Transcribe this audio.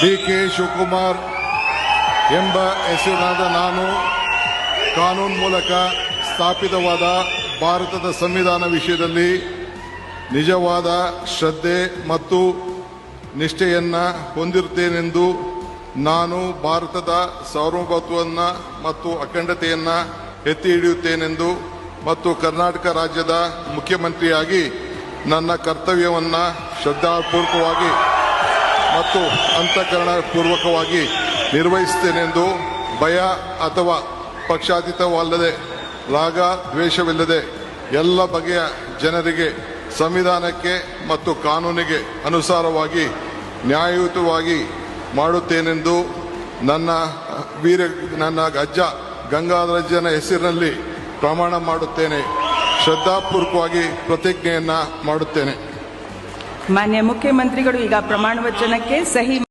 ಡಿ.ಕೆ. ಶಿವಕುಮಾರ್ ಎಂಬ ಹೆಸರಿನಾದ ನಾನು ಕಾನೂನು ಮೂಲಕ ಸ್ಥಾಪಿತವಾದ ಭಾರತದ ಸಂವಿಧಾನ ವಿಷಯದಲ್ಲಿ ನಿಜವಾದ ಶ್ರದ್ಧೆ ಮತ್ತು ನಿಷ್ಠೆಯನ್ನು ಹೊಂದಿರುತ್ತೇನೆಂದು ನಾನು ಭಾರತದ ಸಾರ್ವಭೌಮತ್ವವನ್ನು ಮತ್ತು ಅಖಂಡತೆಯನ್ನು ಎತ್ತಿ ಹಿಡಿಯುತ್ತೇನೆಂದು ಮತ್ತು ಕರ್ನಾಟಕ ರಾಜ್ಯದ ಮುಖ್ಯಮಂತ್ರಿಯಾಗಿ ನನ್ನ ಕರ್ತವ್ಯವನ್ನು ಶ್ರದ್ಧಾಪೂರ್ವಕವಾಗಿ ಮತ್ತು ಅಂತಃಕರಣಪೂರ್ವಕವಾಗಿ ನಿರ್ವಹಿಸುತ್ತೇನೆಂದು ಭಯ ಅಥವಾ ಪಕ್ಷಾತೀತವಲ್ಲದೆ ರಾಗ ದ್ವೇಷವಿಲ್ಲದೆ ಎಲ್ಲ ಬಗೆಯ ಜನರಿಗೆ ಸಂವಿಧಾನಕ್ಕೆ ಮತ್ತು ಕಾನೂನಿಗೆ ಅನುಸಾರವಾಗಿ ನ್ಯಾಯಯುತವಾಗಿ ಮಾಡುತ್ತೇನೆಂದು ನನ್ನ ಅಜ್ಜ ಗಂಗಾಧರಜ್ಜನ ಹೆಸರಿನಲ್ಲಿ ಪ್ರಮಾಣ ಮಾಡುತ್ತೇನೆ. ಶ್ರದ್ಧಾಪೂರ್ವಕವಾಗಿ ಪ್ರತಿಜ್ಞೆಯನ್ನ ಮಾಡುತ್ತೇನೆ. ಮಾನ್ಯ ಮುಖ್ಯಮಂತ್ರಿಗಳು ಈಗ ಪ್ರಮಾಣ ವಚನಕ್ಕೆ ಸಹಿ